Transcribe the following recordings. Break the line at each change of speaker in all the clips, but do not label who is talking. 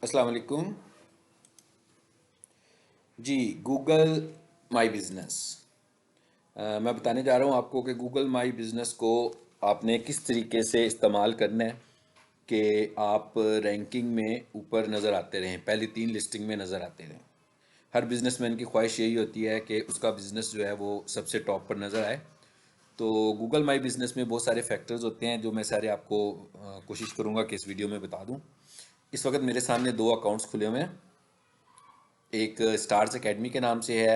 अस्सलाम वालेकुम जी। गूगल माई बिज़नेस, मैं बताने जा रहा हूँ आपको कि गूगल माई बिज़नेस को आपने किस तरीके से इस्तेमाल करना है कि आप रैंकिंग में ऊपर नज़र आते रहें, पहली 3 लिस्टिंग में नज़र आते रहें। हर बिज़नेसमैन की ख्वाहिश यही होती है कि उसका बिज़नेस जो है वो सबसे टॉप पर नज़र आए। तो गूगल माई बिज़नेस में बहुत सारे फैक्टर्स होते हैं जो मैं सारे आपको कोशिश करूँगा कि इस वीडियो में बता दूँ। इस वक्त मेरे सामने 2 अकाउंट्स खुले हुए हैं। एक स्टार्स एकेडमी के नाम से है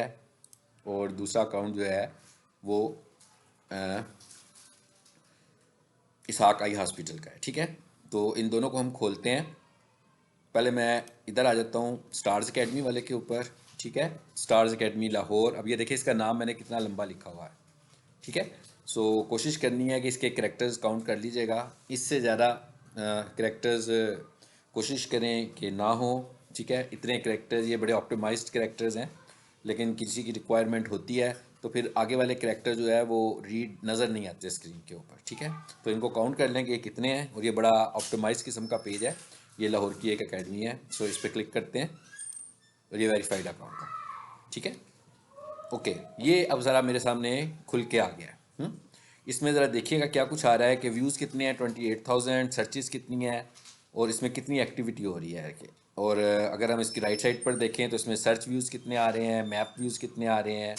और दूसरा अकाउंट जो है वो अ, इसहाक आई हॉस्पिटल का है। ठीक है, तो इन दोनों को हम खोलते हैं। पहले मैं इधर आ जाता हूँ स्टार्स एकेडमी वाले के ऊपर। ठीक है, स्टार्स एकेडमी लाहौर। अब ये देखिए इसका नाम मैंने कितना लंबा लिखा हुआ है। ठीक है, सो कोशिश करनी है कि इसके करेक्टर्स काउंट कर लीजिएगा। इससे ज़्यादा करेक्टर्स कोशिश करें कि ना हो। ठीक है, इतने करेक्टर्स ये बड़े ऑप्टिमाइज्ड करेक्टर्स हैं, लेकिन किसी की रिक्वायरमेंट होती है तो फिर आगे वाले करेक्टर जो है वो रीड नज़र नहीं आते स्क्रीन के ऊपर। ठीक है, तो इनको काउंट कर लें कि ये कितने हैं। और ये बड़ा ऑप्टिमाइज किस्म का पेज है, ये लाहौर की एक अकेडमी है। सो इस पर क्लिक करते हैं और ये वेरीफाइड अकाउंट है। ठीक है, ओके, ये अब ज़रा मेरे सामने खुल के आ गया है। इसमें ज़रा देखिएगा क्या कुछ आ रहा है कि व्यूज़ कितने हैं, 28,000, सर्चेस कितनी है और इसमें कितनी एक्टिविटी हो रही है कि। और अगर हम इसकी राइट साइड पर देखें तो इसमें सर्च व्यूज़ कितने आ रहे हैं, मैप व्यूज़ कितने आ रहे हैं।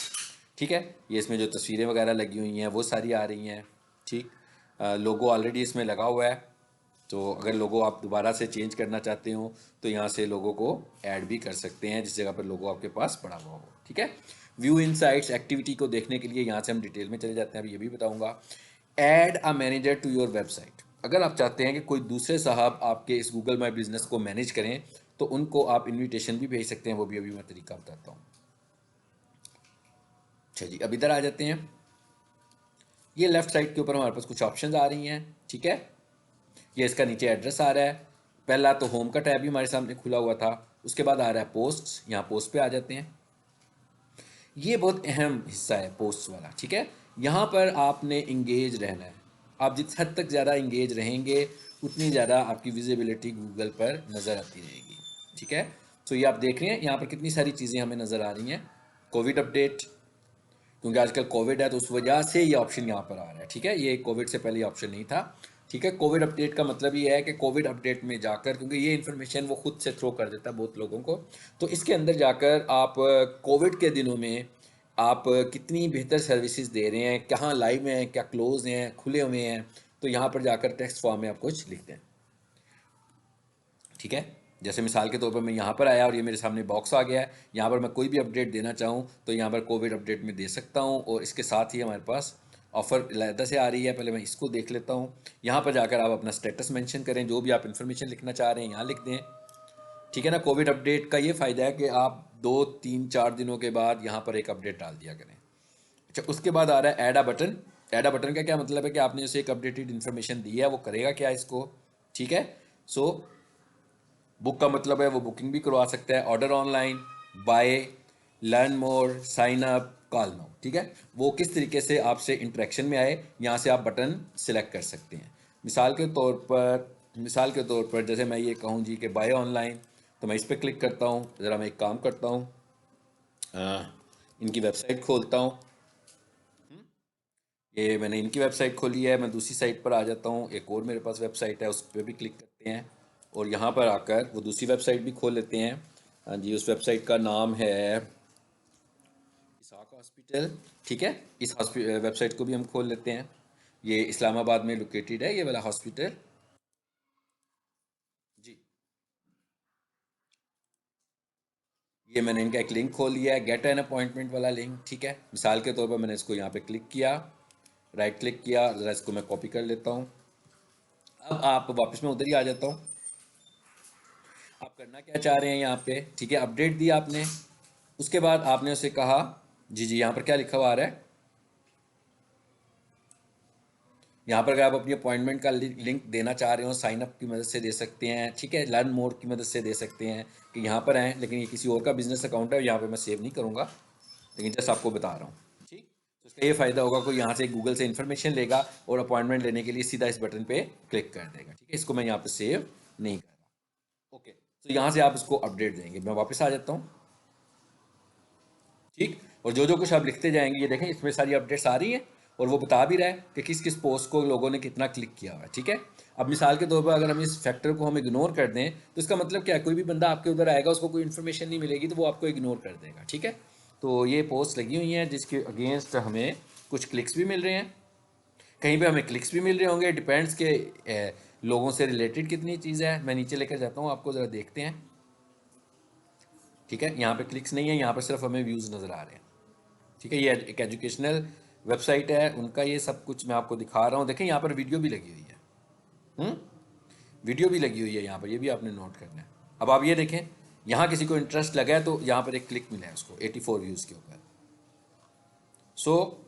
ठीक है, ये इसमें जो तस्वीरें वगैरह लगी हुई हैं वो सारी आ रही हैं। ठीक, लोगो ऑलरेडी इसमें लगा हुआ है, तो अगर लोगो आप दोबारा से चेंज करना चाहते हो तो यहाँ से लोगो को ऐड भी कर सकते हैं जिस जगह पर लोगो आपके पास पड़ा हुआ हो। ठीक है, व्यू इनसाइट्स एक्टिविटी को देखने के लिए यहाँ से हम डिटेल में चले जाते हैं। अभी ये भी बताऊँगा। Add a manager to your website. अगर आप चाहते हैं कि कोई दूसरे साहब आपके इस गूगल माई बिजनेस को मैनेज करें तो उनको आप इन्विटेशन भी भेज सकते हैं। वो भी अभी मैं तरीका बताता हूँ। अच्छा जी, अब इधर आ जाते हैं। ये लेफ्ट साइड के ऊपर हमारे पास कुछ ऑप्शंस आ रही हैं। ठीक है, ये इसका नीचे एड्रेस आ रहा है। पहला तो होम का टैब भी हमारे सामने खुला हुआ था। उसके बाद आ रहा है पोस्ट्स, यहाँ पोस्ट पे आ जाते हैं। ये बहुत अहम हिस्सा है पोस्ट वाला। ठीक है, यहाँ पर आपने इंगेज रहना है। आप जिस हद तक ज़्यादा इंगेज रहेंगे उतनी ज़्यादा आपकी विजिबिलिटी गूगल पर नज़र आती रहेगी। ठीक है, तो ये आप देख रहे हैं यहाँ पर कितनी सारी चीज़ें हमें नज़र आ रही हैं। कोविड अपडेट, क्योंकि आजकल कोविड है तो उस वजह से ये ऑप्शन यहाँ पर आ रहा है। ठीक है, ये कोविड से पहले ये ऑप्शन नहीं था। ठीक है, कोविड अपडेट का मतलब ये है कि कोविड अपडेट में जाकर, क्योंकि ये इन्फॉर्मेशन वो खुद से थ्रो कर देता है बहुत लोगों को, तो इसके अंदर जाकर आप कोविड के दिनों में आप कितनी बेहतर सर्विसेज दे रहे हैं, कहाँ लाइव हैं, क्या क्लोज हैं, खुले हुए हैं, तो यहाँ पर जाकर टेक्स्ट फॉर्म में आप कुछ लिखते हैं। ठीक है, जैसे मिसाल के तौर पर मैं यहाँ पर आया और ये मेरे सामने बॉक्स आ गया है। यहाँ पर मैं कोई भी अपडेट देना चाहूँ तो यहाँ पर कोविड अपडेट में दे सकता हूँ। और इसके साथ ही हमारे पास ऑफ़र अलहदा से आ रही है। पहले मैं इसको देख लेता हूँ। यहाँ पर जाकर आप अपना स्टेटस मेंशन करें, जो भी आप इन्फॉर्मेशन लिखना चाह रहे हैं यहाँ लिख दें। ठीक है ना, कोविड अपडेट का ये फ़ायदा है कि आप 2 3 4 दिनों के बाद यहाँ पर एक अपडेट डाल दिया करें। अच्छा, उसके बाद आ रहा है add a button. Add a button का क्या मतलब है कि आपने उसे एक अपडेटेड इन्फॉर्मेशन दी है, वो करेगा क्या इसको। ठीक है, सो बुक का मतलब है वो बुकिंग भी करवा सकता है। Order online, bye, learn more, sign up, call now. ठीक है, वो किस तरीके से आपसे इंटरेक्शन में आए, यहाँ से आप बटन सिलेक्ट कर सकते हैं। मिसाल के तौर पर जैसे मैं ये कहूँ जी कि बाय ऑनलाइन, तो मैं इस पर क्लिक करता हूँ। ज़रा मैं एक काम करता हूँ, इनकी वेबसाइट खोलता हूँ। ये मैंने इनकी वेबसाइट खोली है। मैं दूसरी साइट पर आ जाता हूँ। एक और मेरे पास वेबसाइट है, उस पर भी क्लिक करते हैं और यहाँ पर आकर वो दूसरी वेबसाइट भी खोल लेते हैं। हाँ जी, उस वेबसाइट का नाम है इसहाक हॉस्पिटल। ठीक है, इस वेबसाइट को भी हम खोल लेते हैं। ये इस्लामाबाद में लोकेटेड है ये वाला हॉस्पिटल जी। ये मैंने इनका एक लिंक खोल लिया है, गेट एन अपॉइंटमेंट वाला लिंक। ठीक है, मिसाल के तौर पर मैंने इसको यहाँ पे क्लिक किया, राइट क्लिक किया, ज़रा इसको मैं कॉपी कर लेता हूँ। अब आप वापस मैं उधर ही आ जाता हूँ। आप करना क्या चाह रहे हैं यहाँ पे। ठीक है, अपडेट दिया आपने, उसके बाद आपने उसे कहा जी जी, यहाँ पर क्या लिखा हुआ आ रहा है। यहाँ पर अगर आप अपनी अपॉइंटमेंट का लिंक देना चाह रहे हो, साइन अप की मदद से दे सकते हैं। ठीक है, लर्न मोर की मदद से दे सकते हैं कि यहाँ पर आएँ। लेकिन ये किसी और का बिजनेस अकाउंट है, यहाँ पे मैं सेव नहीं करूँगा, लेकिन जस्ट आपको बता रहा हूँ। ठीक, तो इसका ये फ़ायदा होगा, कोई यहाँ से गूगल से इन्फॉर्मेशन लेगा और अपॉइंटमेंट लेने के लिए सीधा इस बटन पे क्लिक कर देगा। ठीक है, इसको मैं यहाँ पे सेव नहीं कर रहा। ओके, तो यहाँ से आप इसको अपडेट देंगे। मैं वापस आ जाता हूँ, ठीक। और जो जो कुछ आप लिखते जाएंगे, ये देखें इसमें सारी अपडेट्स आ रही हैं और वो बता भी रहा है कि किस किस पोस्ट को लोगों ने कितना क्लिक किया हुआ है, ठीक है। अब मिसाल के तौर पर अगर हम इस फैक्टर को हम इग्नोर कर दें तो इसका मतलब क्या है, कोई भी बंदा आपके उधर आएगा, उसको कोई इन्फॉर्मेशन नहीं मिलेगी तो वो आपको इग्नोर कर देगा, ठीक है। तो ये पोस्ट लगी हुई हैं जिसके अगेंस्ट हमें कुछ क्लिक्स भी मिल रहे हैं, कहीं पे हमें क्लिक्स भी मिल रहे होंगे, डिपेंड्स के लोगों से रिलेटेड कितनी चीज़ है। मैं नीचे लेकर जाता हूँ आपको, ज़रा देखते हैं, ठीक है। यहाँ पे क्लिक्स नहीं है, यहाँ पर सिर्फ हमें व्यूज़ नज़र आ रहे हैं, ठीक है। ये एक एजुकेशनल वेबसाइट है, उनका ये सब कुछ मैं आपको दिखा रहा हूँ। देखें यहाँ पर वीडियो भी लगी हुई है, वीडियो भी लगी हुई है यहाँ पर, ये भी आपने नोट करना है। अब आप ये देखें, यहाँ किसी को इंटरेस्ट लगा है तो यहाँ पर एक क्लिक मिला है उसको 84 व्यूज़ के ऊपर। सो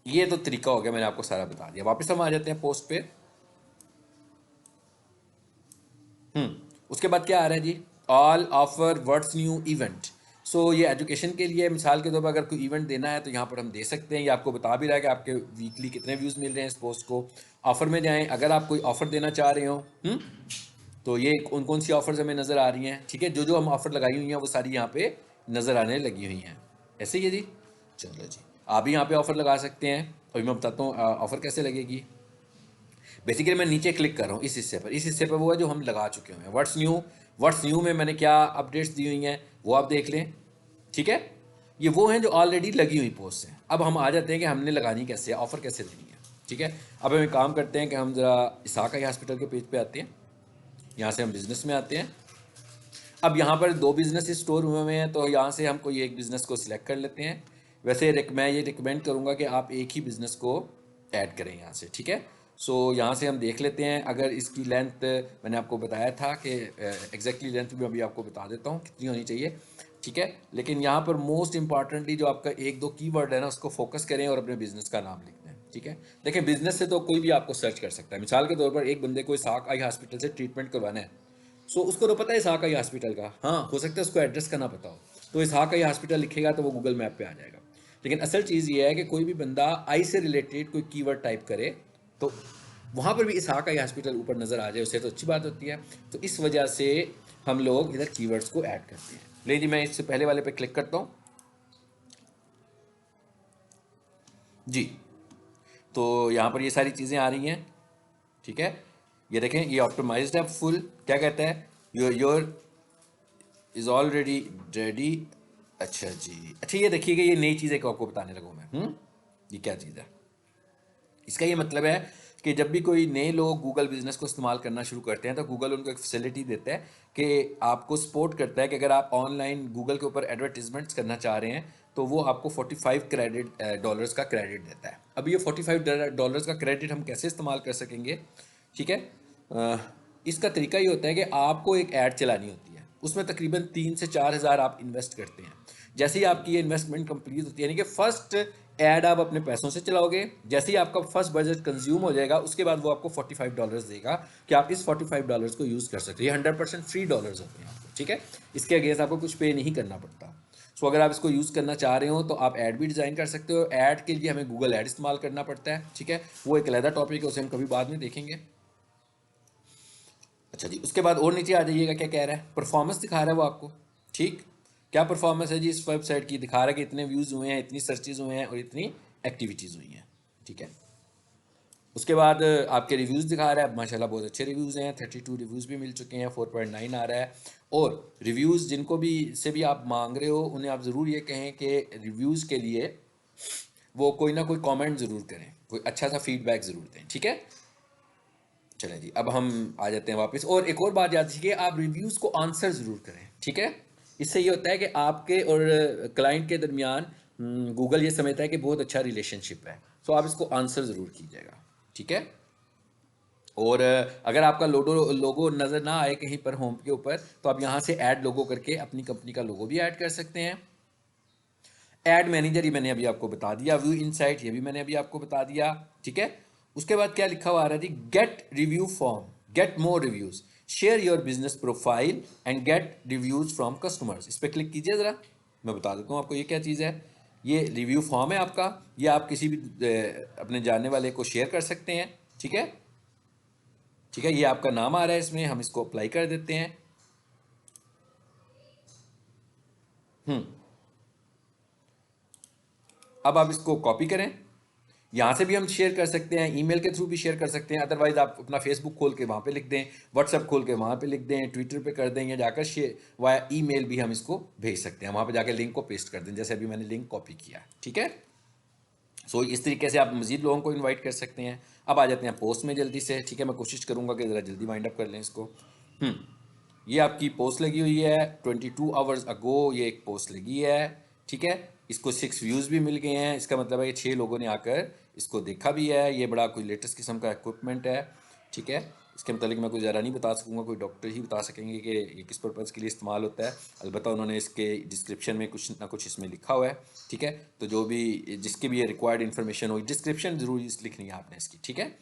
ये तो तरीका हो गया, मैंने आपको सारा बता दिया। वापस हम आ जाते हैं पोस्ट पे। उसके बाद क्या आ रहा है जी, all offer what's new event. So ये एजुकेशन के लिए, मिसाल के तौर पर अगर कोई इवेंट देना है तो यहाँ पर हम दे सकते हैं। ये आपको बता भी रहा है कि आपके वीकली कितने व्यूज़ मिल रहे हैं इस पोस्ट को। ऑफ़र में जाएं, अगर आप कोई ऑफ़र देना चाह रहे हो, तो ये कौन कौन सी ऑफ़र्स हमें नज़र आ रही हैं, ठीक है। जो जो हम ऑफ़र लगाई हुई हैं वो सारी यहाँ पे नज़र आने लगी हुई हैं, ऐसे ही है जी। चलो जी, आप भी यहाँ पे ऑफ़र लगा सकते हैं। अभी मैं बताता हूँ ऑफ़र कैसे लगेगी। बेसिकली मैं नीचे क्लिक कर रहा हूँ इस हिस्से पर, इस हिस्से पर वो है जो हम लगा चुके हुए हैं। व्हाट्स न्यू में मैंने क्या अपडेट्स दी हुई हैं वो आप देख लें, ठीक है। ये वो हैं जो ऑलरेडी लगी हुई पोस्ट हैं। अब हम आ जाते हैं कि हमने लगानी कैसे है, ऑफ़र कैसे देनी है, ठीक है। अब हम एक काम करते हैं कि हम ज़रा इसाक आई हॉस्पिटल के पेज पे आते हैं, यहाँ से हम बिज़नेस में आते हैं। अब यहाँ पर 2 बिज़नेस स्टोर हुए हुए हैं, तो यहाँ से हम कोई एक बिज़नेस को सिलेक्ट कर लेते हैं। वैसे मैं ये रिकमेंड करूँगा कि आप एक ही बिज़नेस को ऐड करें यहाँ से, ठीक है। सो यहाँ से हम देख लेते हैं, अगर इसकी लेंथ मैंने आपको बताया था कि एग्जैक्टली लेंथ भी अभी आपको बता देता हूँ कितनी होनी चाहिए, ठीक है। लेकिन यहाँ पर मोस्ट इंपॉर्टेंटली जो आपका 1-2 कीवर्ड है ना, उसको फोकस करें और अपने बिज़नेस का नाम लिख दें, ठीक है। देखें बिज़नेस से तो कोई भी आपको सर्च कर सकता है। मिसाल के तौर पर एक बंदे को इसाक आई हॉस्पिटल से ट्रीटमेंट करवाना है, सो उसको तो पता है इसहाक आई हॉस्पिटल का, हाँ हो सकता है उसको एड्रेस का ना पता हो, तो इसहाक आई हॉस्पिटल लिखेगा तो वो गूगल मैप पे आ जाएगा। लेकिन असल चीज़ ये है कि कोई भी बंदा आई से रिलेटेड कोई कीवर्ड टाइप करे तो वहाँ पर भी इसहाक आई हॉस्पिटल ऊपर नज़र आ जाए, उससे तो अच्छी बात होती है। तो इस वजह से हम लोग इधर कीवर्ड्स को ऐड करते हैं। ले जी, मैं इससे पहले वाले पे क्लिक करता हूँ जी। तो यहाँ पर ये सारी चीज़ें आ रही हैं, ठीक है। ये देखें, ये ऑप्टिमाइज्ड है फुल, क्या कहता है, योर इज़ ऑलरेडी रेडी। अच्छा जी, अच्छा ये देखिएगा, ये नई चीज़ एक आपको बताने लगा मैं। ये क्या चीज़ है, इसका ये मतलब है कि जब भी कोई नए लोग गूगल बिजनेस को इस्तेमाल करना शुरू करते हैं तो गूगल उनको एक फैसिलिटी देता है कि आपको सपोर्ट करता है कि अगर आप ऑनलाइन गूगल के ऊपर एडवर्टीजमेंट्स करना चाह रहे हैं तो वो आपको 45 क्रेडिट डॉलर्स का क्रेडिट देता है। अब ये 45 डॉलर्स का क्रेडिट हम कैसे इस्तेमाल कर सकेंगे, ठीक है। इसका तरीका ये होता है कि आपको एक ऐड चलानी होती है, उसमें तकरीबन 3 से 4 हज़ार आप इन्वेस्ट करते हैं। जैसे ही आपकी ये इन्वेस्टमेंट कंप्लीट होती है, यानी कि फ़र्स्ट ऐड आप अपने पैसों से चलाओगे, जैसे ही आपका फर्स्ट बजट कंज्यूम हो जाएगा उसके बाद वो आपको $45 देगा कि आप इस $45 को यूज़ कर सकते हैं। ये 100% फ्री डॉलर्स होते हैं आपको, ठीक है। इसके अगेंस्ट आपको कुछ पे नहीं करना पड़ता। सो अगर आप इसको यूज़ करना चाह रहे हो तो आप ऐड भी डिज़ाइन कर सकते हो। ऐड के लिए हमें गूगल ऐड इस्तेमाल करना पड़ता है, ठीक है। वो एक अलग टॉपिक है, उसे हम कभी बाद में देखेंगे। अच्छा जी, उसके बाद और नीचे आ जाइएगा, क्या कह रहा है, परफॉर्मेंस दिखा रहा है वो आपको, ठीक। क्या परफॉर्मेंस है जी इस वेबसाइट की, दिखा रहा है कि इतने व्यूज़ हुए हैं, इतनी सर्चेज हुए हैं और इतनी एक्टिविटीज़ हुई हैं, ठीक है। उसके बाद आपके रिव्यूज़ दिखा रहा है, माशाल्लाह बहुत अच्छे रिव्यूज़ हैं, 32 रिव्यूज़ भी मिल चुके हैं, 4.9 आ रहा है। और रिव्यूज़ जिनको भी से भी आप मांग रहे हो उन्हें आप ज़रूर ये कहें कि रिव्यूज़ के लिए वो कोई ना कोई कमेंट ज़रूर करें, कोई अच्छा सा फीडबैक ज़रूर दें, ठीक है। चलें जी, अब हम आ जाते हैं वापस। और एक और बात याद रखिए, आप रिव्यूज़ को आंसर ज़रूर करें, ठीक है। इससे ये होता है कि आपके और क्लाइंट के दरमियान गूगल ये समझता है कि बहुत अच्छा रिलेशनशिप है, तो आप इसको आंसर ज़रूर कीजिएगा, ठीक है। और अगर आपका लोगो नज़र ना आए कहीं पर होम के ऊपर तो आप यहाँ से ऐड लोगो करके अपनी कंपनी का लोगो भी ऐड कर सकते हैं। ऐड मैनेजर ये मैंने अभी आपको बता दिया, व्यू इनसाइट ये भी मैंने अभी आपको बता दिया, ठीक है। उसके बाद क्या लिखा हुआ आ रहा है जी, get review form, get more reviews, share your business profile and get reviews from customers. इस पर क्लिक कीजिए ज़रा, मैं बता देता हूँ आपको ये क्या चीज़ है। ये रिव्यू फॉर्म है आपका, ये आप किसी भी अपने जानने वाले को शेयर कर सकते हैं, ठीक है। ठीक है, ये आपका नाम आ रहा है इसमें, हम इसको अप्लाई कर देते हैं। अब आप इसको कॉपी करें, यहाँ से भी हम शेयर कर सकते हैं, ईमेल के थ्रू भी शेयर कर सकते हैं, अदरवाइज आप अपना फेसबुक खोल के वहाँ पे लिख दें, व्हाट्सएप खोल के वहाँ पे लिख दें, ट्विटर पे कर दें, या जाकर शेयर वाया ईमेल भी हम इसको भेज सकते हैं, वहाँ पे जाकर लिंक को पेस्ट कर दें, जैसे अभी मैंने लिंक कॉपी किया। ठीक है, सो इस तरीके से आप मज़ीद लोगों को इन्वाइट कर सकते हैं। अब आ जाते हैं पोस्ट में जल्दी से। ठीक है, मैं कोशिश करूँगा कि ज़रा जल्दी वाइंड अप कर लें इसको। ये आपकी पोस्ट लगी हुई है 22 आवर्स अगो, ये एक पोस्ट लगी है। ठीक है, इसको 6 व्यूज़ भी मिल गए हैं, इसका मतलब है कि 6 लोगों ने आकर इसको देखा भी है। ये बड़ा कोई लेटेस्ट किस्म का इक्विपमेंट है। ठीक है, इसके मतलब मैं कोई ज़्यादा नहीं बता सकूँगा, कोई डॉक्टर ही बता सकेंगे कि ये किस पर्पज़ के लिए इस्तेमाल होता है। अलबत्ता उन्होंने इसके डिस्क्रिप्शन में कुछ ना कुछ इसमें लिखा हुआ है। ठीक है, तो जो भी जिसकी भी ये रिक्वायर्ड इन्फॉर्मेशन हो, डिस्क्रिप्शन ज़रूर लिखनी है आपने इसकी। ठीक है,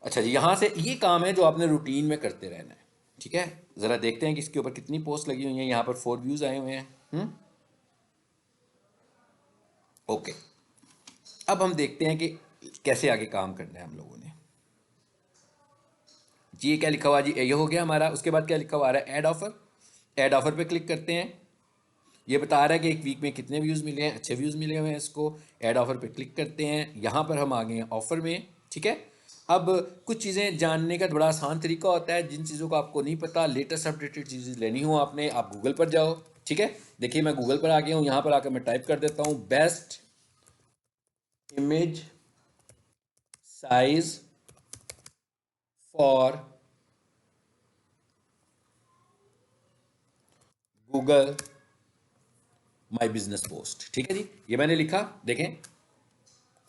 अच्छा जी, यहाँ से ये काम है जो आपने रूटीन में करते रहना है। ठीक है, ज़रा देखते हैं कि इसके ऊपर कितनी पोस्ट लगी हुई हैं। यहाँ पर 4 व्यूज़ आए हुए हैं। ओके, अब हम देखते हैं कि कैसे आगे काम करना है हम लोगों ने। जी, ये क्या लिखा हुआ जी, ये हो गया हमारा। उसके बाद क्या लिखा हुआ आ रहा है, ऐड ऑफर। ऐड ऑफर पे क्लिक करते हैं। ये बता रहा है कि एक वीक में कितने व्यूज़ मिले हैं, अच्छे व्यूज़ मिले हुए हैं। इसको ऐड ऑफर पे क्लिक करते हैं। यहाँ पर हम आ गए हैं ऑफ़र में। ठीक है, अब कुछ चीज़ें जानने का बड़ा आसान तरीका होता है। जिन चीज़ों को आपको नहीं पता, लेटेस्ट अपडेटेड चीज़ें लेनी हो आपने, आप गूगल पर जाओ। ठीक है, देखिए मैं गूगल पर आ गया हूँ। यहाँ पर आकर मैं टाइप कर देता हूँ best image size for Google my business post. ठीक है जी, ये मैंने लिखा। देखें,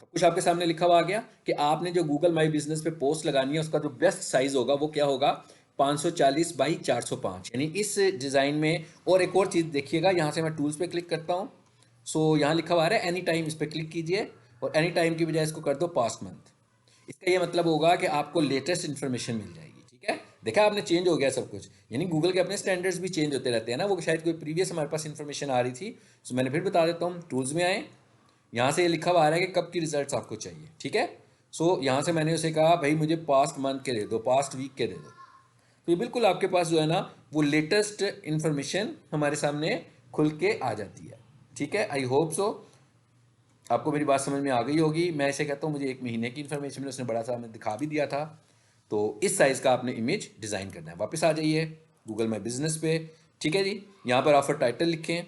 सब कुछ आपके सामने लिखा हुआ आ गया कि आपने जो गूगल माई बिजनेस पे पोस्ट लगानी है, उसका जो बेस्ट साइज होगा वो क्या होगा, 540 बाई 405, यानी इस डिज़ाइन में। और एक और चीज़ देखिएगा, यहाँ से मैं टूल्स पे क्लिक करता हूँ। सो यहाँ लिखा हुआ है एनी टाइम, इस पर क्लिक कीजिए और एनी टाइम की बजाय इसको कर दो पास्ट मंथ। इसका ये मतलब होगा कि आपको लेटेस्ट इन्फॉर्मेशन मिल जाएगी। ठीक है, देखा आपने, चेंज हो गया सब कुछ। यानी गूगल के अपने स्टैंडर्ड्स भी चेंज होते रहते हैं ना, वो शायद कोई प्रीवियस हमारे पास इन्फॉर्मेशन आ रही थी। सो मैंने फिर बता देता हूँ, टूल्स में आए, यहाँ से ये लिखा हुआ आ रहा है कि कब की रिजल्ट्स आपको चाहिए। ठीक है, सो यहाँ से मैंने उसे कहा भाई मुझे पास्ट मंथ के दे दो, पास्ट वीक के दे दो। तो ये बिल्कुल आपके पास जो है ना, वो लेटेस्ट इन्फॉर्मेशन हमारे सामने खुल के आ जाती है। ठीक है, आई होप सो आपको मेरी बात समझ में आ गई होगी। मैं ऐसे कहता हूँ, मुझे 1 महीने की इन्फॉर्मेशन उसने बड़ा सा हमें दिखा भी दिया था। तो इस साइज़ का आपने इमेज डिज़ाइन करना है। वापस आ जाइए गूगल माई बिजनेस पे। ठीक है जी, यहाँ पर ऑफर टाइटल लिखें,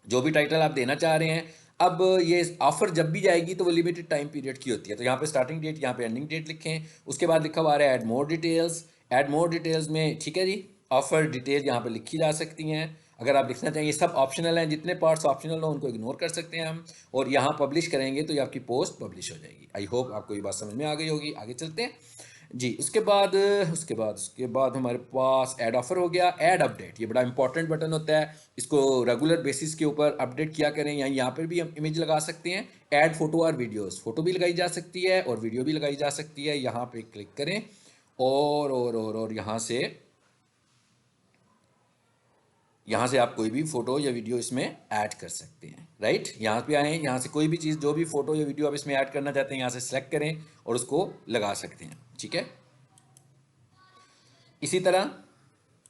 जो भी टाइटल आप देना चाह रहे हैं। अब ये ऑफर जब भी जाएगी तो वो लिमिटेड टाइम पीरियड की होती है। तो यहाँ पे स्टार्टिंग डेट, यहाँ पे एंडिंग डेट लिखें। उसके बाद लिखा हुआ आ रहा है add more details. Add more details में, ठीक है जी, ऑफर डिटेल यहाँ पे लिखी जा सकती हैं। अगर आप लिखना चाहिए, सब ऑप्शनल हैं, जितने पार्ट्स ऑप्शनल हो उनको इग्नोर कर सकते हैं हम। और यहाँ पब्लिश करेंगे तो ये आपकी पोस्ट पब्लिश हो जाएगी। आई होप आपको ये बात समझ में आ गई होगी। आगे चलते हैं जी। उसके बाद हमारे पास ऐड ऑफर हो गया। ऐड अपडेट, ये बड़ा इंपॉर्टेंट बटन होता है, इसको रेगुलर बेसिस के ऊपर अपडेट किया करें। यहाँ पर भी हम इमेज लगा सकते हैं। ऐड फोटो और वीडियोस, फोटो भी लगाई जा सकती है और वीडियो भी लगाई जा सकती है। यहाँ पे क्लिक करें और यहाँ से आप कोई भी फ़ोटो या वीडियो इसमें ऐड कर सकते हैं। राइट, यहाँ पे आएँ, यहाँ से कोई भी चीज़, जो भी फ़ोटो या वीडियो आप इसमें ऐड करना चाहते हैं, यहाँ से सेलेक्ट करें और उसको लगा सकते हैं। ठीक है, इसी तरह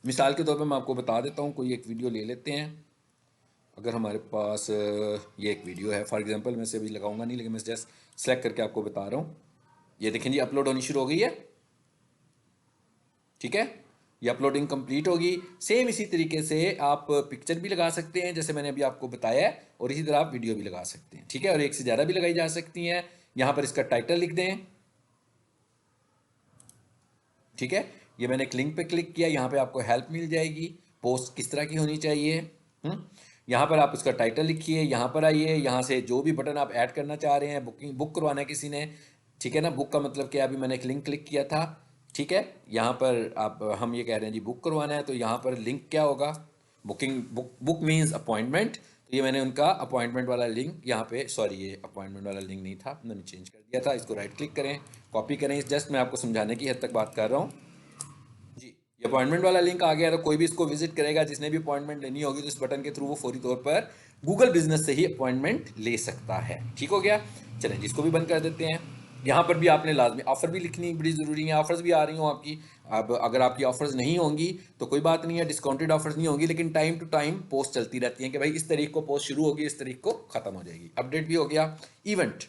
मिसाल के तौर पे मैं आपको बता देता हूँ, कोई एक वीडियो ले लेते हैं। अगर हमारे पास ये एक वीडियो है, फॉर एग्जांपल, मैं इसे अभी लगाऊंगा नहीं, लेकिन मैं जस्ट सेलेक्ट करके आपको बता रहा हूँ। ये देखें जी, अपलोड होनी शुरू हो गई है। ठीक है, ये अपलोडिंग कंप्लीट होगी। सेम इसी तरीके से आप पिक्चर भी लगा सकते हैं, जैसे मैंने अभी आपको बताया है, और इसी तरह आप वीडियो भी लगा सकते हैं। ठीक है, और एक से ज़्यादा भी लगाई जा सकती हैं। यहाँ पर इसका टाइटल लिख दें। ठीक है, ये मैंने एक लिंक पे क्लिक किया, यहाँ पे आपको हेल्प मिल जाएगी, पोस्ट किस तरह की होनी चाहिए। यहाँ पर आप उसका टाइटल लिखिए, यहाँ पर आइए, यहाँ से जो भी बटन आप ऐड करना चाह रहे हैं, बुक करवाना है किसी ने। ठीक है ना, बुक का मतलब क्या, अभी मैंने एक लिंक क्लिक किया था। ठीक है, यहाँ पर आप, हम ये कह रहे हैं जी बुक करवाना है, तो यहाँ पर लिंक क्या होगा, बुक मीन्स अपॉइंटमेंट। तो ये मैंने उनका अपॉइंटमेंट वाला लिंक यहाँ पे, सॉरी ये अपॉइंटमेंट वाला लिंक नहीं था, मैंने चेंज कर दिया था। इसको राइट क्लिक करें, कॉपी करें। जस्ट मैं आपको समझाने की हद तक बात कर रहा हूँ जी। ये अपॉइंटमेंट वाला लिंक आ गया, तो कोई भी इसको विजिट करेगा, जिसने भी अपॉइंटमेंट लेनी होगी, तो इस बटन के थ्रू वो फौरी तौर पर गूगल बिजनेस से ही अपॉइंटमेंट ले सकता है। ठीक हो गया, चलें जिसको भी बंद कर देते हैं। यहाँ पर भी आपने लाजमी ऑफ़र भी लिखनी बड़ी ज़रूरी है, ऑफ़र्स भी आ रही हों आपकी। अब अगर आपकी ऑफ़र्स नहीं होंगी तो कोई बात नहीं है, डिस्काउंटेड ऑफ़र्स नहीं होंगी, लेकिन टाइम टू टाइम पोस्ट चलती रहती हैं कि भाई इस तारीख को पोस्ट शुरू होगी, इस तारीख को ख़त्म हो जाएगी। अपडेट भी हो गया। इवेंट,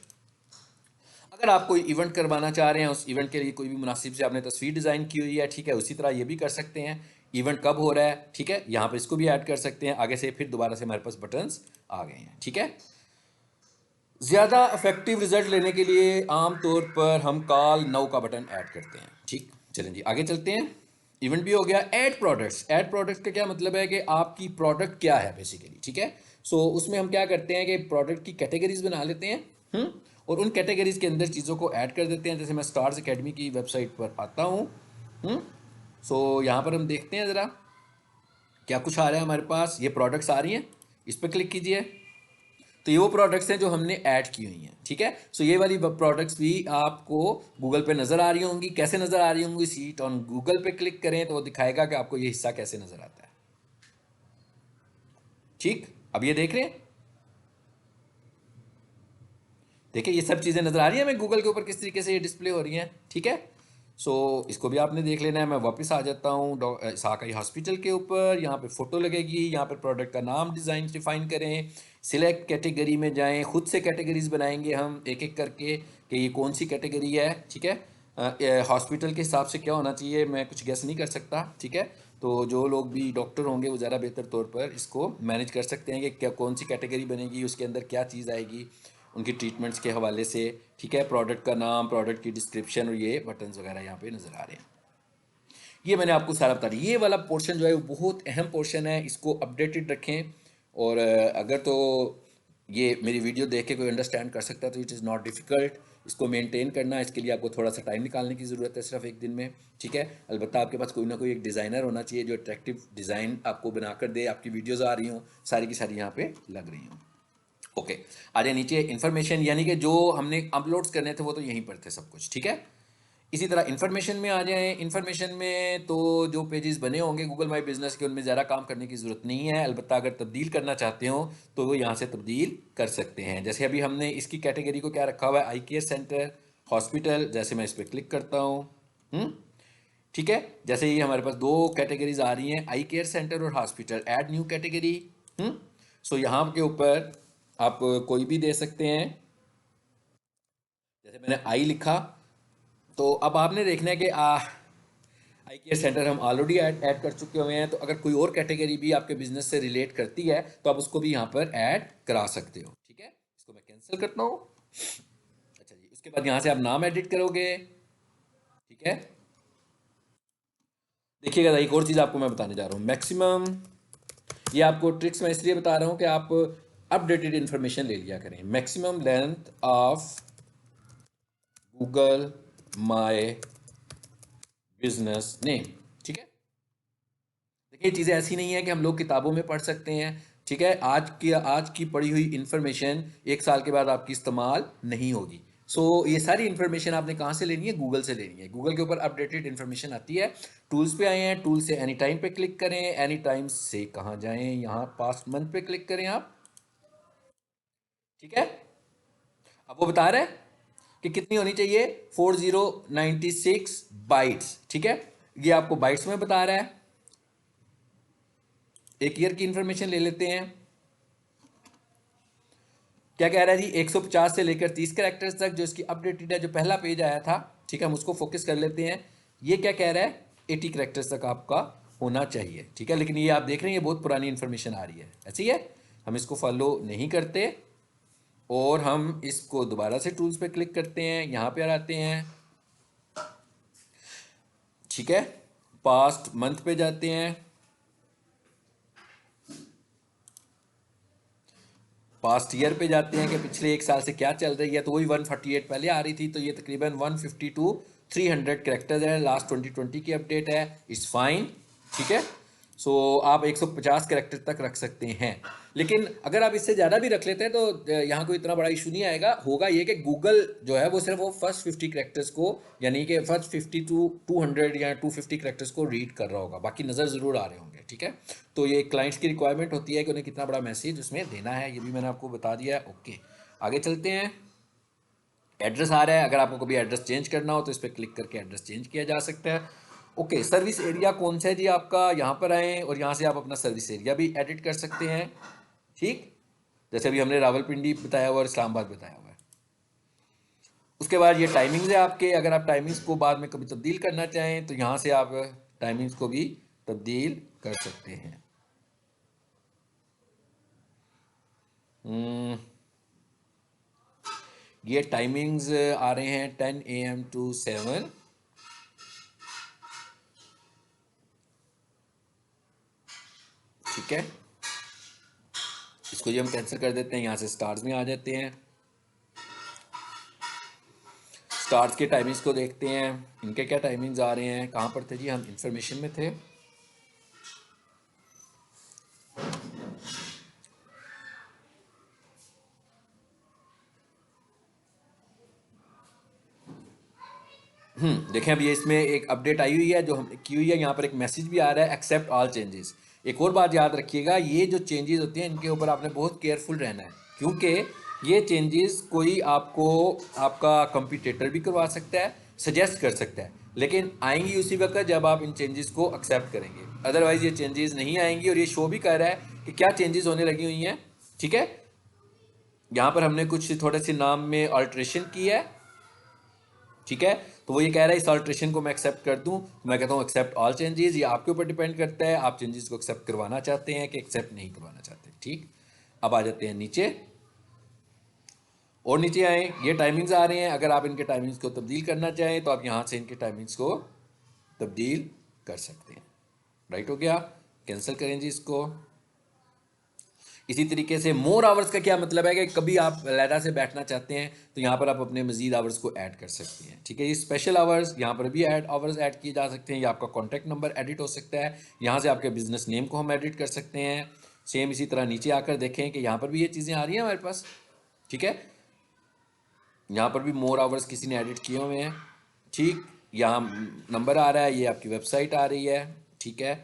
अगर आप कोई इवेंट करवाना चाह रहे हैं, उस इवेंट के लिए कोई भी मुनासिब से आपने तस्वीर डिज़ाइन की हुई है, ठीक है, उसी तरह ये भी कर सकते हैं। इवेंट कब हो रहा है, ठीक है, यहाँ पर इसको भी ऐड कर सकते हैं। आगे से फिर दोबारा से हमारे पास बटन्स आ गए हैं, ठीक है। ज़्यादा इफेक्टिव रिजल्ट लेने के लिए आम तौर पर हम कॉल नाउ का बटन ऐड करते हैं। ठीक, चलें जी आगे चलते हैं। इवेंट भी हो गया। ऐड प्रोडक्ट्स, ऐड प्रोडक्ट्स का क्या मतलब है कि आपकी प्रोडक्ट क्या है बेसिकली, ठीक है। सो उसमें हम क्या करते हैं कि प्रोडक्ट की कैटेगरीज बना लेते हैं, और उन कैटेगरीज के अंदर चीज़ों को ऐड कर देते हैं। जैसे मैं स्टार्स एकेडमी की वेबसाइट पर आता हूँ। सो यहाँ पर हम देखते हैं ज़रा क्या कुछ आ रहा है हमारे पास। ये प्रोडक्ट्स आ रही हैं, इस पर क्लिक कीजिए। तो ये वो प्रोडक्ट्स हैं जो हमने ऐड की हुई हैं, ठीक है। सो ये वाली प्रोडक्ट्स भी आपको गूगल पे नज़र आ रही होंगी। कैसे नज़र आ रही होंगी? सीट ऑन गूगल पे क्लिक करें तो वो दिखाएगा कि आपको ये हिस्सा कैसे नज़र आता है। ठीक, अब ये देख रहे हैं, देखिए ये सब चीज़ें नज़र आ रही हैं हमें गूगल के ऊपर किस तरीके से ये डिस्प्ले हो रही हैं, ठीक है। सो इसको भी आपने देख लेना है। मैं वापस आ जाता हूँ साकाई हॉस्पिटल के ऊपर। यहाँ पे फ़ोटो लगेगी, यहाँ पे प्रोडक्ट का नाम डिफ़ाइन करें, सिलेक्ट कैटेगरी में जाएं, खुद से कैटेगरीज बनाएंगे हम एक एक करके कि ये कौन सी कैटेगरी है, ठीक है। हॉस्पिटल के हिसाब से क्या होना चाहिए मैं कुछ गेस नहीं कर सकता, ठीक है। तो जो लोग भी डॉक्टर होंगे वो ज़्यादा बेहतर तौर पर इसको मैनेज कर सकते हैं कि क्या कौन सी कैटेगरी बनेगी, उसके अंदर क्या चीज़ आएगी उनकी ट्रीटमेंट्स के हवाले से, ठीक है। प्रोडक्ट का नाम, प्रोडक्ट की डिस्क्रिप्शन और ये बटन्स वगैरह यहाँ पे नज़र आ रहे हैं। ये मैंने आपको सारा बता दिया। ये वाला पोर्शन जो है वो बहुत अहम पोर्शन है, इसको अपडेटेड रखें। और अगर तो ये मेरी वीडियो देख के कोई अंडरस्टैंड कर सकता है तो इट इज़ नॉट डिफ़िकल्ट। इसको मेंटेन करना, इसके लिए आपको थोड़ा सा टाइम निकालने की ज़रूरत है, सिर्फ एक दिन में, ठीक है। अलबत्ता आपके पास कोई ना कोई एक डिज़ाइनर होना चाहिए जो अट्रैक्टिव डिज़ाइन आपको बना कर दे। आपकी वीडियोज़ आ रही हों, सारी की सारी यहाँ पे लग रही हों। ओके, आ जाए नीचे इन्फॉर्मेशन, यानी कि जो हमने अपलोड्स करने थे वो तो यहीं पर थे सब कुछ, ठीक है। इसी तरह इन्फॉर्मेशन में आ जाएं। इन्फॉर्मेशन में तो जो पेजेस बने होंगे गूगल माई बिजनेस के, उनमें ज़्यादा काम करने की ज़रूरत नहीं है। अलबत्ता अगर तब्दील करना चाहते हो तो वो यहाँ से तब्दील कर सकते हैं। जैसे अभी हमने इसकी कैटेगरी को क्या रखा हुआ है, आई केयर सेंटर, हॉस्पिटल। जैसे मैं इस पर क्लिक करता हूँ, ठीक है। जैसे ही हमारे पास दो कैटेगरीज आ रही हैं, आई केयर सेंटर और hospital. Add new category. So यहाँ के ऊपर आप कोई भी दे सकते हैं। जैसे मैंने आई लिखा, तो अब आपने देखना है कि आई केयर सेंटर हम ऑलरेडी ऐड कर चुके हुए हैं। तो अगर कोई और कैटेगरी भी आपके बिजनेस से रिलेट करती है तो आप उसको भी यहाँ पर ऐड करा सकते हो, ठीक है। इसको मैं कैंसिल करता हूँ। अच्छा जी, उसके बाद यहाँ से आप नाम एडिट करोगे, ठीक है। देखिएगा एक और चीज़ आपको मैं बताने जा रहा हूँ, मैक्सिमम। ये आपको ट्रिक्स मैं इसलिए बता रहा हूँ कि आप अपडेटेड इन्फॉर्मेशन ले लिया करें। Maximum length of Google my business name, ठीक है। देखिए चीज़ें ऐसी नहीं है कि हम लोग किताबों में पढ़ सकते हैं, ठीक है। आज की पढ़ी हुई इन्फॉर्मेशन एक साल के बाद आपकी इस्तेमाल नहीं होगी। सो ये सारी इन्फॉर्मेशन आपने कहाँ से लेनी है? गूगल से लेनी है। गूगल के ऊपर अपडेटेड इन्फॉर्मेशन आती है। टूल्स पे आए हैं, टूल से एनी टाइम पे क्लिक करें। एनी टाइम से कहाँ जाएं? यहाँ पास्ट मंथ पे क्लिक करें आप, ठीक है। अब वो बता रहे हैं कि कितनी होनी चाहिए, 4096 बाइट्स, ठीक है। ये आपको बाइट्स में बता रहा है। एक ईयर की इंफॉर्मेशन ले लेते हैं। क्या कह रहा है जी, 150 से लेकर 30 कैरेक्टर्स तक जो इसकी अपडेटेड है, जो पहला पेज आया था, ठीक है। हम उसको फोकस कर लेते हैं। ये क्या कह रहा है, 80 कैरेक्टर्स तक आपका होना चाहिए, ठीक है। लेकिन ये आप देख रहे हैं ये बहुत पुरानी इन्फॉर्मेशन आ रही है, ऐसी है। हम इसको फॉलो नहीं करते और हम इसको दोबारा से टूल्स पे क्लिक करते हैं, यहाँ पे आते हैं, ठीक है। पास्ट मंथ पे जाते हैं, पास्ट ईयर पे जाते हैं कि पिछले एक साल से क्या चल रही है। तो वही 148 पहले आ रही थी, तो ये तकरीबन 150 to 300 करेक्टर्स है। लास्ट 2020 की अपडेट है, इट्स फाइन, ठीक है। सो आप 150 करेक्टर तक रख सकते हैं। लेकिन अगर आप इससे ज़्यादा भी रख लेते हैं तो यहाँ कोई इतना बड़ा इशू नहीं आएगा। होगा ये कि गूगल जो है वो सिर्फ वो फर्स्ट 50 करेक्टर्स को, यानी कि फर्स्ट 50 to 200 या 250 करेक्टर्स को रीड कर रहा होगा, बाकी नज़र ज़रूर आ रहे होंगे, ठीक है। तो ये क्लाइंट्स की रिक्वायरमेंट होती है कि उन्हें कितना बड़ा मैसेज उसमें देना है, ये भी मैंने आपको बता दिया है। ओके, आगे चलते हैं। एड्रेस आ रहा है, अगर आपको कभी एड्रेस चेंज करना हो तो इस पर क्लिक करके एड्रेस चेंज किया जा सकता है। ओके, सर्विस एरिया कौन सा है जी आपका, यहाँ पर आएँ और यहाँ से आप अपना सर्विस एरिया भी एडिट कर सकते हैं। ठीक, जैसे अभी हमने रावलपिंडी बताया हुआ और इस्लामाबाद बताया हुआ है। उसके बाद ये टाइमिंग्स है आपके, अगर आप टाइमिंग्स को बाद में कभी तब्दील करना चाहें तो यहाँ से आप टाइमिंग्स को भी तब्दील कर सकते हैं। ये टाइमिंग्स आ रहे हैं 10 AM to 7। ठीक है, इसको जी हम कैंसिल कर देते हैं, यहाँ से स्टार्स में आ जाते हैं। स्टार्स के टाइमिंग्स को देखते हैं, इनके क्या टाइमिंग्स आ रहे हैं। कहाँ पर थे जी, हम इंफॉर्मेशन में थे। देखें, अब ये इसमें एक अपडेट आई हुई है जो हमने की हुई है। यहाँ पर एक मैसेज भी आ रहा है, एक्सेप्ट ऑल चेंजेस। एक और बात याद रखिएगा, ये जो चेंजेस होते हैं इनके ऊपर आपने बहुत केयरफुल रहना है, क्योंकि ये चेंजेस कोई आपको आपका कंपटीटर भी करवा सकता है, सजेस्ट कर सकता है, लेकिन आएंगी उसी वक्त जब आप इन चेंजेस को एक्सेप्ट करेंगे। अदरवाइज ये चेंजेस नहीं आएंगी। और ये शो भी कर रहा है कि क्या चेंजेस होने लगी हुई हैं। ठीक है, यहाँ पर हमने कुछ थोड़े से नाम में अल्ट्रेशन की है। ठीक है, तो वो ये कह रहा है इस अल्ट्रेशन को मैं एक्सेप्ट कर दूं, तो मैं कहता हूँ एक्सेप्ट ऑल चेंजेस। ये आपके ऊपर डिपेंड करता है, आप चेंजेस को एक्सेप्ट करवाना चाहते हैं कि एक्सेप्ट नहीं करवाना चाहते। ठीक, अब आ जाते हैं नीचे, और नीचे आए, ये टाइमिंग्स आ रहे हैं। अगर आप इनके टाइमिंग्स को तब्दील करना चाहें तो आप यहाँ से इनके टाइमिंग्स को तब्दील कर सकते हैं। राइट हो गया, कैंसिल करें जी इसको। इसी तरीके से मोर आवर्स का क्या मतलब है कि कभी आप अलहदा से बैठना चाहते हैं तो यहाँ पर आप अपने मजीद आवर्स को ऐड कर सकते हैं। ठीक है, ये स्पेशल आवर्स यहाँ पर भी आवर्स ऐड किए जा सकते हैं। या आपका कॉन्टैक्ट नंबर एडिट हो सकता है, यहाँ से आपके बिजनेस नेम को हम एडिट कर सकते हैं। सेम इसी तरह नीचे आकर देखें कि यहाँ पर भी ये चीज़ें आ रही हैं हमारे पास। ठीक है, यहाँ पर भी मोर आवर्स किसी ने एडिट किए हुए हैं। ठीक, यहाँ नंबर आ रहा है, ये आपकी वेबसाइट आ रही है। ठीक है,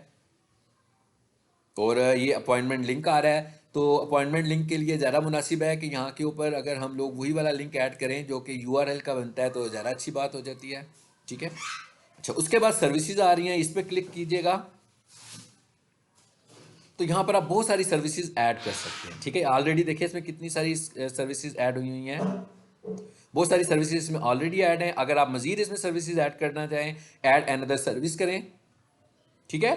और ये अपॉइंटमेंट लिंक आ रहा है, तो अपॉइंटमेंट लिंक के लिए ज़्यादा मुनासिब है कि यहाँ के ऊपर अगर हम लोग वही वाला लिंक ऐड करें जो कि URL का बनता है तो ज़्यादा अच्छी बात हो जाती है। ठीक है, अच्छा, उसके बाद सर्विसेज आ रही हैं, इस पर क्लिक कीजिएगा तो यहाँ पर आप बहुत सारी सर्विसेज ऐड कर सकते हैं। ठीक है, ऑलरेडी देखिए इसमें कितनी सारी सर्विसेज ऐड हुई हुई हैं, बहुत सारी सर्विसेज इसमें ऑलरेडी ऐड हैं। अगर आप मजीद इसमें सर्विसेज ऐड करना चाहें, ऐड अनदर सर्विस करें। ठीक है,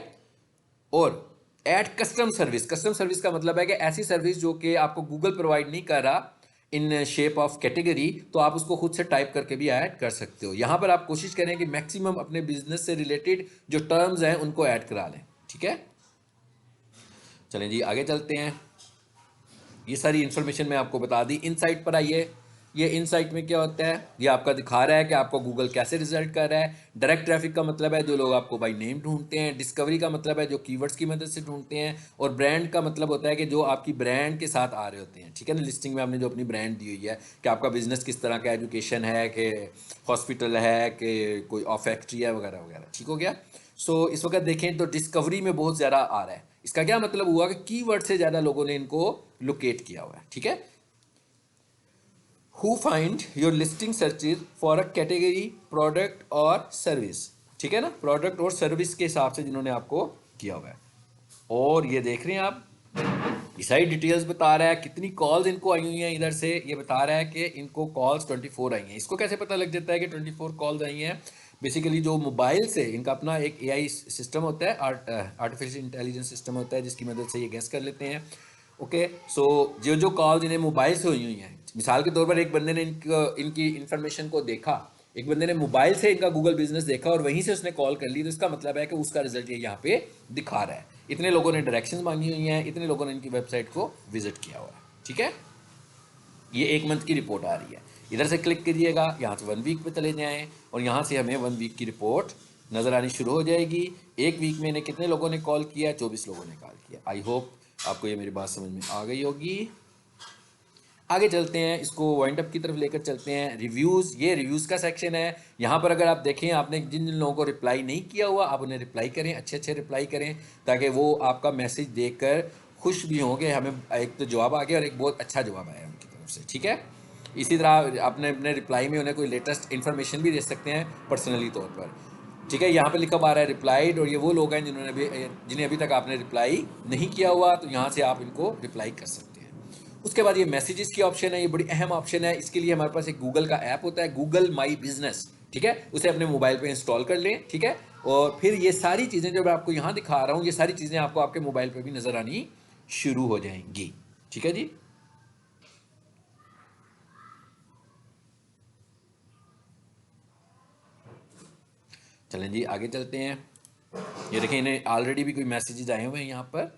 और add custom service. Custom service का मतलब है कि ऐसी सर्विस जो कि आपको गूगल प्रोवाइड नहीं कर रहा इन शेप ऑफ कैटेगरी, तो आप उसको खुद से टाइप करके भी ऐड कर सकते हो। यहाँ पर आप कोशिश करें कि मैक्सिमम अपने बिजनेस से रिलेटेड जो टर्म्स हैं उनको ऐड करा लें। ठीक है, चलें जी आगे चलते हैं। ये सारी इन्फॉर्मेशन मैं आपको बता दी। इनसाइट पर आइए, ये इनसाइट में क्या होता है, ये आपका दिखा रहा है कि आपको गूगल कैसे रिजल्ट कर रहा है। डायरेक्ट ट्रैफिक का मतलब है जो लोग आपको बाय नेम ढूंढते हैं। डिस्कवरी का मतलब है जो कीवर्ड्स की मदद से ढूंढते हैं। और ब्रांड का मतलब होता है कि जो आपकी ब्रांड के साथ आ रहे होते हैं। ठीक है ना, लिस्टिंग में आपने जो अपनी ब्रांड दी हुई है कि आपका बिजनेस किस तरह का, एजुकेशन है कि हॉस्पिटल है कि कोई फैक्ट्री है वगैरह वगैरह। ठीक हो गया। सो इस वक्त देखें तो डिस्कवरी में बहुत ज़्यादा आ रहा है। इसका क्या मतलब हुआ कि कीवर्ड से ज़्यादा लोगों ने इनको लोकेट किया हुआ है। ठीक है, who find your listing searches for a category, product और सर्विस। ठीक है ना, प्रोडक्ट और सर्विस के हिसाब से जिन्होंने आपको किया हुआ है। और ये देख रहे हैं आप, ये सारी डिटेल्स बता रहा है कितनी कॉल्स इनको आई हुई हैं। इधर से ये बता रहा है कि इनको कॉल्स 24 आई हैं। इसको कैसे पता लग जाता है कि 24 कॉल्स आई हैं? बेसिकली जो मोबाइल से इनका अपना एक AI सिस्टम होता है, आर्टिफिशियल इंटेलिजेंस सिस्टम होता है, जिसकी मदद से ये गेस कर लेते हैं। ओके, सो जो जो कॉल्स इन्हें मोबाइल से हुई हुई हैं, मिसाल के तौर पर एक बंदे ने इनकी इन्फॉर्मेशन को देखा, एक बंदे ने मोबाइल से इनका गूगल बिजनेस देखा और वहीं से उसने कॉल कर ली, तो इसका मतलब है कि उसका रिजल्ट ये यहाँ पे दिखा रहा है। इतने लोगों ने डायरेक्शंस मांगी हुई हैं, इतने लोगों ने इनकी वेबसाइट को विजिट किया हुआ है। ठीक है, ये 1 मंथ की रिपोर्ट आ रही है। इधर से क्लिक करिएगा, यहाँ से 1 वीक पे चले जाएं और यहाँ से हमें 1 वीक की रिपोर्ट नज़र आनी शुरू हो जाएगी। 1 वीक में इन्हें कितने लोगों ने कॉल किया? 24 लोगों ने कॉल किया। आई होप आपको ये मेरी बात समझ में आ गई होगी। आगे चलते हैं, इसको वाइंड अप की तरफ लेकर चलते हैं। रिव्यूज़, ये रिव्यूज़ का सेक्शन है। यहाँ पर अगर आप देखें, आपने जिन जिन लोगों को रिप्लाई नहीं किया हुआ, आप उन्हें रिप्लाई करें, अच्छे अच्छे रिप्लाई करें, ताकि वो आपका मैसेज देखकर खुश भी होंगे। हमें एक तो जवाब आ गया और एक बहुत अच्छा जवाब आया उनकी तरफ से। ठीक है, इसी तरह आपने अपने रिप्लाई में उन्हें कोई लेटेस्ट इन्फॉर्मेशन भी दे सकते हैं पर्सनली तौर पर। ठीक है, यहाँ पे लिखा हुआ आ रहा है रिप्लाइड, और ये वो लोग हैं जिन्हें अभी तक आपने रिप्लाई नहीं किया हुआ, तो यहाँ से आप इनको रिप्लाई कर सकते हैं। उसके बाद ये मैसेजेस की ऑप्शन है, ये बड़ी अहम ऑप्शन है। इसके लिए हमारे पास एक गूगल का ऐप होता है, गूगल माई बिजनेस। ठीक है, उसे अपने मोबाइल पे इंस्टॉल कर लें। ठीक है, और फिर ये सारी चीज़ें जो मैं आपको यहाँ दिखा रहा हूँ, ये सारी चीज़ें आपको आपके मोबाइल पे भी नज़र आनी शुरू हो जाएंगी। ठीक है जी। चलें जी, आगे चलते हैं। ये देखिए, इन्हें ऑलरेडी भी कोई मैसेजेस आए हुए हैं यहाँ पर।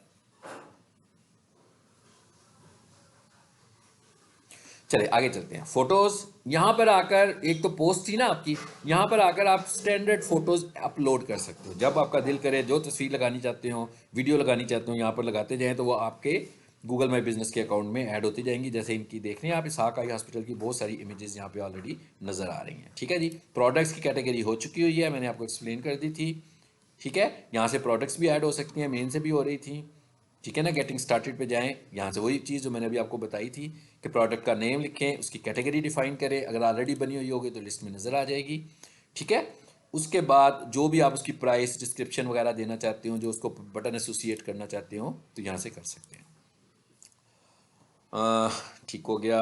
चलिए आगे चलते हैं। फोटोज, यहाँ पर आकर एक तो पोस्ट थी ना आपकी, यहाँ पर आकर आप स्टैंडर्ड फोटोज अपलोड कर सकते हो। जब आपका दिल करे, जो तस्वीर लगानी चाहते हो, वीडियो लगानी चाहते हो, यहाँ पर लगाते जाएं तो वो आपके गूगल माई बिजनेस के अकाउंट में ऐड होती जाएंगी। जैसे इनकी देख रहे हैं आप, इसहाक आई हॉस्पिटल की बहुत सारी इमेजेस यहाँ पे ऑलरेडी नज़र आ रही हैं। ठीक है जी, प्रोडक्ट्स की कैटेगरी हो चुकी हुई है, मैंने आपको एक्सप्लेन कर दी थी। ठीक है, यहाँ से प्रोडक्ट्स भी ऐड हो सकती हैं, मेन से भी हो रही थी। ठीक है ना, गेटिंग स्टार्टेड पे जाएं, यहाँ से वही चीज़ जो मैंने अभी आपको बताई थी कि प्रोडक्ट का नेम लिखें, उसकी कैटेगरी डिफाइन करें, अगर ऑलरेडी बनी हुई होगी तो लिस्ट में नज़र आ जाएगी। ठीक है, उसके बाद जो भी आप उसकी प्राइस डिस्क्रिप्शन वगैरह देना चाहते हो, जो उसको बटन एसोसिएट करना चाहते हो, तो यहाँ से कर सकते हैं। ठीक हो गया।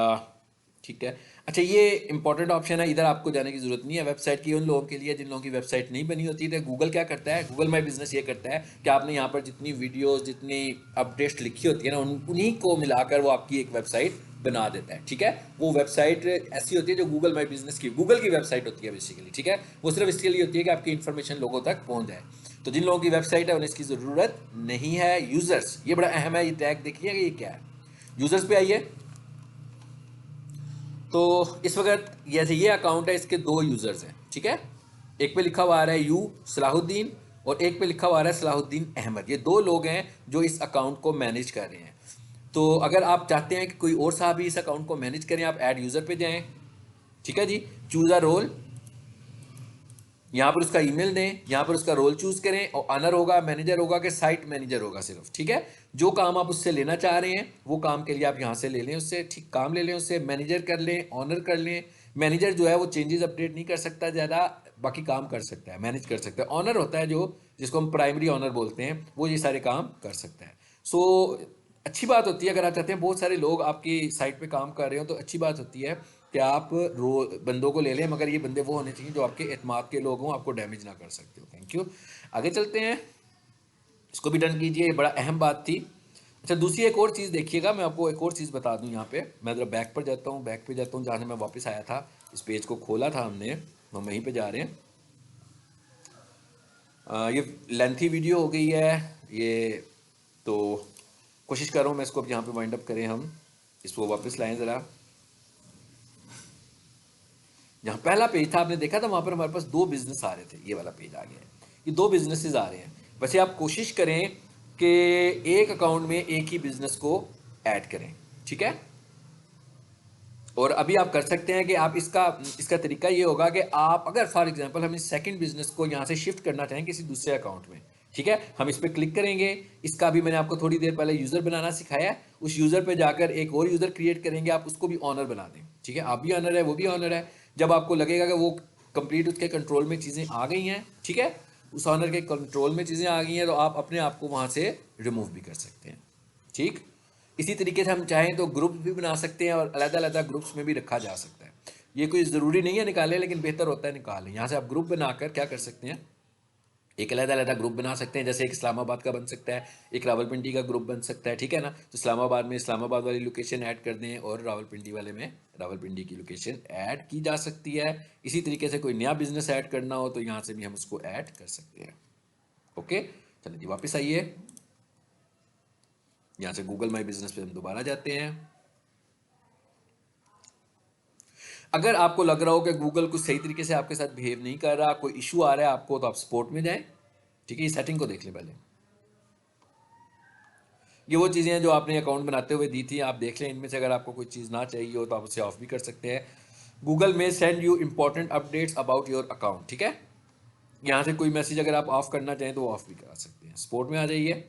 ठीक है, अच्छा ये इंपॉर्टेंट ऑप्शन है, इधर आपको जाने की जरूरत नहीं है। वेबसाइट की उन लोगों के लिए जिन लोगों की वेबसाइट नहीं बनी होती। तो गूगल क्या करता है, गूगल माई बिजनेस ये करता है कि आपने यहाँ पर जितनी वीडियोस, जितनी अपडेट्स लिखी होती है ना, उन्हीं को मिलाकर वो आपकी एक वेबसाइट बना देता है। ठीक है, वो वेबसाइट ऐसी होती है जो गूगल माई बिजनेस की, गूगल की वेबसाइट होती है बेसिकली। ठीक है, वो सिर्फ इसके लिए होती है कि आपकी इन्फॉर्मेशन लोगों तक पहुँच जाए। तो जिन लोगों की वेबसाइट है उन्हें इसकी ज़रूरत नहीं है। यूज़र्स, ये बड़ा अहम है, ये टैग देखिए ये क्या है। यूज़र्स पे आइए। तो इस वक्त जैसे ये अकाउंट है, इसके दो यूज़र्स हैं। ठीक है, एक पे लिखा हुआ आ रहा है यू सलाहुद्दीन, और एक पे लिखा हुआ आ रहा है सलाहुद्दीन अहमद। ये दो लोग हैं जो इस अकाउंट को मैनेज कर रहे हैं। तो अगर आप चाहते हैं कि कोई और साहब भी इस अकाउंट को मैनेज करें, आप ऐड यूज़र पे जाएं। ठीक है जी, चूज़ अ रोल, यहाँ पर उसका ईमेल दें, यहाँ पर उसका रोल चूज करें, और ऑनर होगा, मैनेजर होगा कि साइट मैनेजर होगा सिर्फ। ठीक है, जो काम आप उससे लेना चाह रहे हैं वो काम के लिए आप यहाँ से ले लें उससे। ठीक, काम ले लें उससे, मैनेजर कर लें, ऑनर कर लें। मैनेजर जो है वो चेंजेस अपडेट नहीं कर सकता ज़्यादा, बाकी काम कर सकता है, मैनेज कर सकता है। ऑनर होता है जो, जिसको हम प्राइमरी ऑनर बोलते हैं, वो ये सारे काम कर सकता है। सो अच्छी बात होती है, अगर आप चाहते हैं बहुत सारे लोग आपकी साइट पे काम कर रहे हो, तो अच्छी बात होती है कि आप बंदों को ले लें, मगर ये बंदे वो होने चाहिए जो आपके एतमाद के लोग हों, आपको डैमेज ना कर सकते हो। Thank you. आगे चलते हैं, इसको भी डन कीजिए, ये बड़ा अहम बात थी। अच्छा, दूसरी एक और चीज़ देखिएगा, मैं आपको एक और चीज़ बता दूं। यहाँ पे मैं ज़रा बैक पर जाता हूँ, बैक पे जाता हूँ जहाँ से मैं वापस आया था। इस पेज को खोला था हमने, हम वहीं पे जा रहे हैं। ये लेंथी वीडियो हो गई है ये, तो कोशिश कर रहा हूँ मैं इसको अब यहाँ पे वाइंड अप करें, हम इसको वापस लाएं ज़रा। जहाँ पहला पेज था आपने देखा था, वहाँ पर हमारे पास दो बिजनेस आ रहे थे, ये वाला पेज आ गया है, ये दो बिजनेसेस आ रहे हैं। वैसे आप कोशिश करें कि एक अकाउंट में एक ही बिजनेस को ऐड करें। ठीक है, और अभी आप कर सकते हैं कि आप इसका इसका तरीका ये होगा कि आप अगर फॉर एग्जांपल हम इस सेकंड बिजनेस को यहाँ से शिफ्ट करना चाहें किसी दूसरे अकाउंट में, ठीक है, हम इस पर क्लिक करेंगे। इसका भी मैंने आपको थोड़ी देर पहले यूज़र बनाना सिखाया है, उस यूज़र पे जाकर एक और यूज़र क्रिएट करेंगे, आप उसको भी ऑनर बना दें। ठीक है, आप भी ऑनर है, वो भी ऑनर है। जब आपको लगेगा कि वो कंप्लीट उसके कंट्रोल में चीज़ें आ गई हैं, ठीक है, उस ऑनर के कंट्रोल में चीज़ें आ गई हैं, तो आप अपने आप को वहाँ से रिमूव भी कर सकते हैं। ठीक, इसी तरीके से हम चाहें तो ग्रुप भी बना सकते हैं, और अलग-अलग ग्रुप्स में भी रखा जा सकता है। ये कोई ज़रूरी नहीं है निकालें, लेकिन बेहतर होता है निकालें। यहाँ से आप ग्रुप बनाकर क्या कर सकते हैं, एक अलग-अलग ग्रुप बना सकते हैं। जैसे एक इस्लामाबाद का बन सकता है, एक रावलपिंडी का ग्रुप बन सकता है। ठीक है ना, तो इस्लामाबाद में इस्लामाबाद वाली लोकेशन ऐड कर दें, और रावलपिंडी वाले में रावलपिंडी की लोकेशन ऐड की जा सकती है। इसी तरीके से कोई नया बिजनेस ऐड करना हो तो यहाँ से भी हम उसको ऐड कर सकते हैं। ओके, चलिए जी वापस आइए, यहाँ से गूगल माई बिजनेस पे हम दोबारा जाते हैं। अगर आपको लग रहा हो कि गूगल कुछ सही तरीके से आपके साथ बिहेव नहीं कर रहा, कोई इशू आ रहा है आपको, तो आप सपोर्ट में जाएं। ठीक है, ये सेटिंग को देख लें पहले। ये वो चीज़ें हैं जो आपने अकाउंट बनाते हुए दी थी, आप देख लें। इनमें से अगर आपको कोई चीज़ ना चाहिए हो तो आप उसे ऑफ भी कर सकते हैं। गूगल में send you important updates about your account. ठीक है, यहाँ से कोई मैसेज अगर आप ऑफ करना चाहें तो ऑफ भी करा सकते हैं। सपोर्ट में आ जाइए।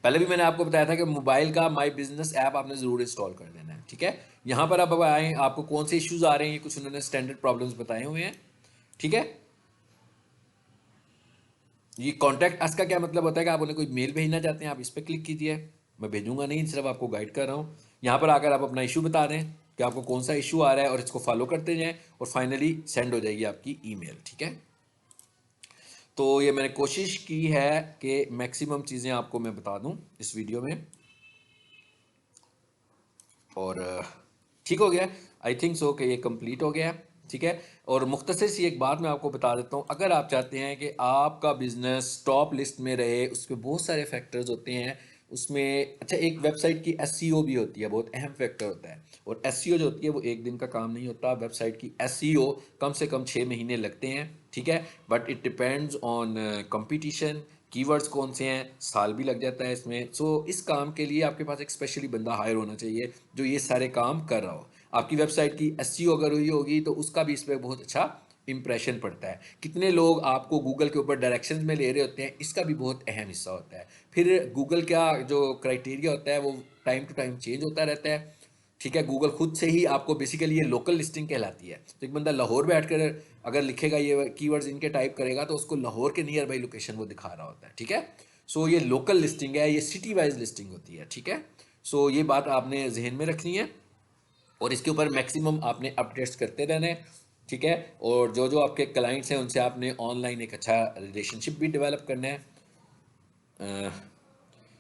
पहले भी मैंने आपको बताया था कि मोबाइल का माई बिजनेस ऐप आपने ज़रूर इंस्टॉल कर लेना है, ठीक है। यहाँ पर अब आए, आपको कौन से इश्यूज आ रहे हैं, ये कुछ उन्होंने स्टैंडर्ड प्रॉब्लम्स बताए हुए हैं, ठीक है। ये कॉन्टैक्ट अस का क्या मतलब होता है कि आप उन्हें कोई मेल भेजना चाहते हैं, आप इस पर क्लिक कीजिए। मैं भेजूंगा नहीं, सिर्फ आपको गाइड कर रहा हूँ। यहाँ पर आकर आप अपना इशू बता दें कि आपको कौन सा इशू आ रहा है और इसको फॉलो करते जाएं और फाइनली सेंड हो जाएगी आपकी ईमेल, ठीक है। तो ये मैंने कोशिश की है कि मैक्सिमम चीज़ें आपको मैं बता दूं इस वीडियो में, और ठीक हो गया। आई थिंक सो कि ये कंप्लीट हो गया, ठीक है। और मुख्तसर सी एक बात मैं आपको बता देता हूँ, अगर आप चाहते हैं कि आपका बिजनेस टॉप लिस्ट में रहे, उसमें बहुत सारे फैक्टर्स होते हैं उसमें। अच्छा, एक वेबसाइट की एसईओ भी होती है, बहुत अहम फैक्टर होता है। और एसईओ जो होती है वो एक दिन का काम नहीं होता। वेबसाइट की एसईओ कम से कम 6 महीने लगते हैं, ठीक है। But it depends on competition, keywords कौन से हैं, साल भी लग जाता है इसमें। सो इस काम के लिए आपके पास एक स्पेशली बंदा हायर होना चाहिए जो ये सारे काम कर रहा हो। आपकी वेबसाइट की एसईओ अगर हुई होगी तो उसका भी इस पर बहुत अच्छा इंप्रेशन पड़ता है। कितने लोग आपको गूगल के ऊपर डायरेक्शंस में ले रहे होते हैं, इसका भी बहुत अहम हिस्सा होता है। फिर गूगल का जो क्राइटेरिया होता है वो टाइम टू टाइम चेंज होता रहता है, ठीक है। गूगल खुद से ही आपको बेसिकली ये लोकल लिस्टिंग कहलाती है। तो एक बंदा लाहौर बैठकर अगर लिखेगा, ये कीवर्ड्स इनके टाइप करेगा, तो उसको लाहौर के नियर बाई लोकेशन वो दिखा रहा होता है, ठीक है। सो ये लोकल लिस्टिंग है, ये सिटी वाइज लिस्टिंग होती है, ठीक है। सो ये बात आपने जहन में रखनी है और इसके ऊपर मैक्सिमम आपने अपडेट्स करते रहना है, ठीक है। और जो जो आपके क्लाइंट्स हैं उनसे आपने ऑनलाइन एक अच्छा रिलेशनशिप भी डेवलप करना है। अ,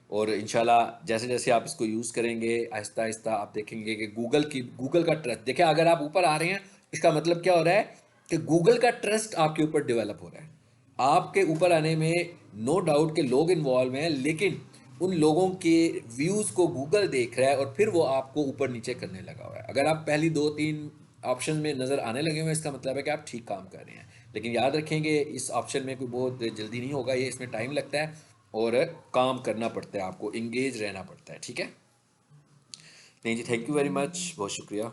और इंशाल्लाह जैसे जैसे आप इसको यूज़ करेंगे, आहिस्ता आहिस्ता आप देखेंगे कि गूगल का ट्रस्ट, देखिए अगर आप ऊपर आ रहे हैं इसका मतलब क्या हो रहा है कि गूगल का ट्रस्ट आपके ऊपर डेवलप हो रहा है। आपके ऊपर आने में नो डाउट के लोग इन्वॉल्व हैं, लेकिन उन लोगों के व्यूज़ को गूगल देख रहा है और फिर वो आपको ऊपर नीचे करने लगा हुआ है। अगर आप पहली 2-3 ऑप्शन में नज़र आने लगे हुए, इसका मतलब है कि आप ठीक काम कर रहे हैं। लेकिन याद रखेंगे इस ऑप्शन में कोई बहुत जल्दी नहीं होगा, ये इसमें टाइम लगता है और काम करना पड़ता है, आपको इंगेज रहना पड़ता है, ठीक है। नहीं जी, थैंक यू वेरी मच, बहुत शुक्रिया।